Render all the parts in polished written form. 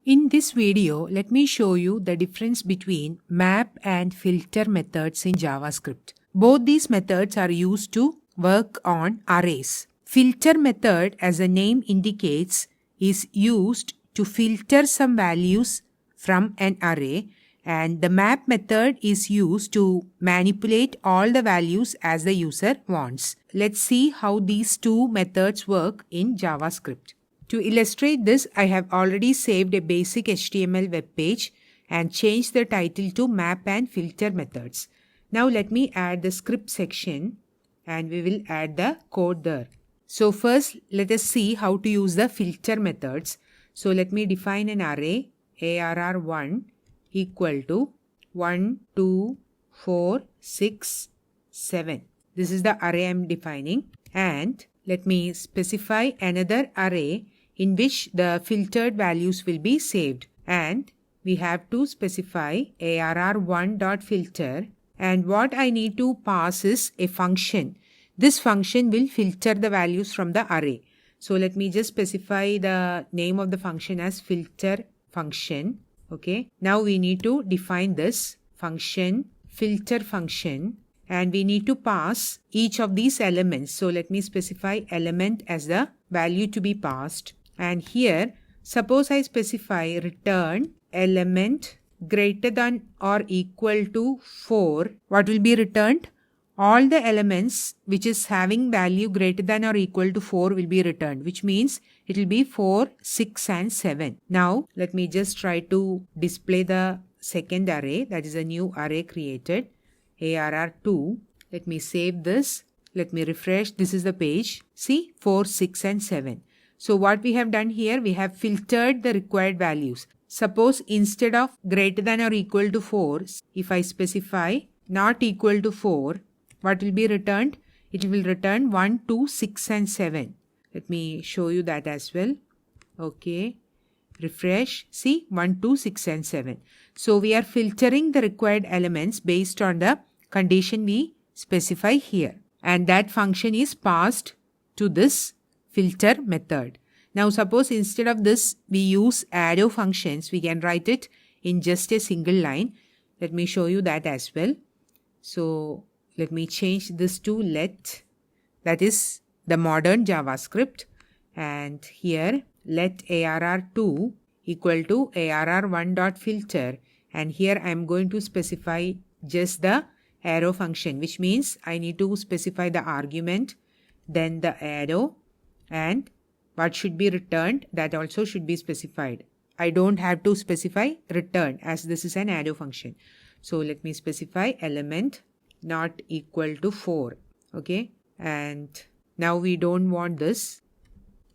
In this video, let me show you the difference between map and filter methods in JavaScript. Both these methods are used to work on arrays. Filter method, as the name indicates, is used to filter some values from an array, and the map method is used to manipulate all the values as the user wants. Let's see how these two methods work in JavaScript. To illustrate this, I have already saved a basic HTML web page and changed the title to Map and Filter Methods. Now let me add the script section and we will add the code there. So first let us see how to use the filter methods. So let me define an array arr1 equal to 1, 2, 4, 6, 7. This is the array I am defining, and let me specify another array in which the filtered values will be saved, and we have to specify arr1.filter, and what I need to pass is a function. This function will filter the values from the array. So let me just specify the name of the function as filter function. Okay, now we need to define this function, filter function, and we need to pass each of these elements. So let me specify element as the value to be passed. And here, suppose I specify return element greater than or equal to 4. What will be returned? All the elements which is having value greater than or equal to 4 will be returned, which means it will be 4, 6 and 7. Now, let me just try to display the second array, that is a new array created, arr2. Let me save this. Let me refresh. This is the page. See, 4, 6 and 7. So what we have done here, we have filtered the required values. Suppose instead of greater than or equal to 4, if I specify not equal to 4, what will be returned? It will return 1, 2, 6 and 7. Let me show you that as well. Okay. Refresh. See, 1, 2, 6 and 7. So we are filtering the required elements based on the condition we specify here. And that function is passed to this filter method. Now suppose instead of this we use arrow functions, we can write it in just a single line. Let me show you that as well. So let me change this to let, that is the modern JavaScript, and here let arr2 equal to arr1.filter, and here I am going to specify just the arrow function, which means I need to specify the argument, then the arrow, and what should be returned, that also should be specified. I don't have to specify return as this is an arrow function. So let me specify element not equal to 4. Okay, and now we don't want this.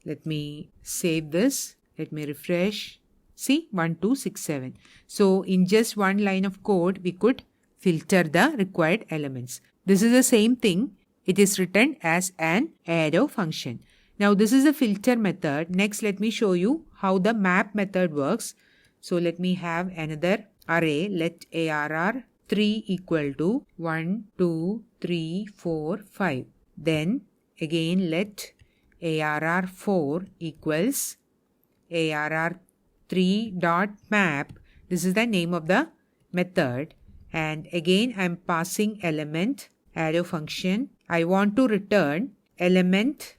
Let me save this. Let me refresh. See, 1, 2, 6, 7. So in just one line of code, we could filter the required elements. This is the same thing. It is written as an arrow function. Now this is the filter method. Next, let me show you how the map method works. So let me have another array. Let arr3 equal to 1, 2, 3, 4, 5. Then again let arr4 equals arr3.map. This is the name of the method. And again I am passing element, arrow function. I want to return element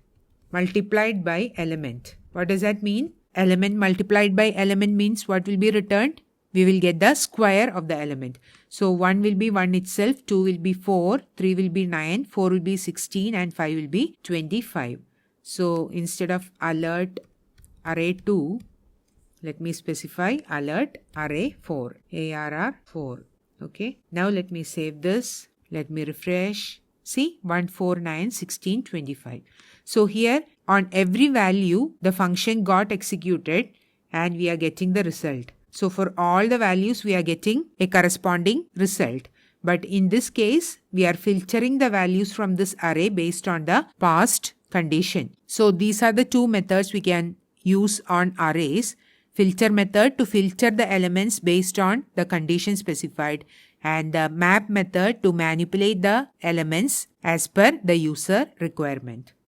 multiplied by element. What does that mean? Element multiplied by element means what will be returned? We will get the square of the element. So 1 will be 1 itself, 2 will be 4, 3 will be 9, 4 will be 16 and 5 will be 25. So instead of alert array 2, let me specify alert array 4, arr4. Okay. Now let me save this. Let me refresh. See, 1, 4, 9, 16, 25. So here on every value, the function got executed and we are getting the result. So for all the values, we are getting a corresponding result. But in this case, we are filtering the values from this array based on the past condition. So these are the two methods we can use on arrays. Filter method to filter the elements based on the condition specified, and the map method to manipulate the elements as per the user requirement.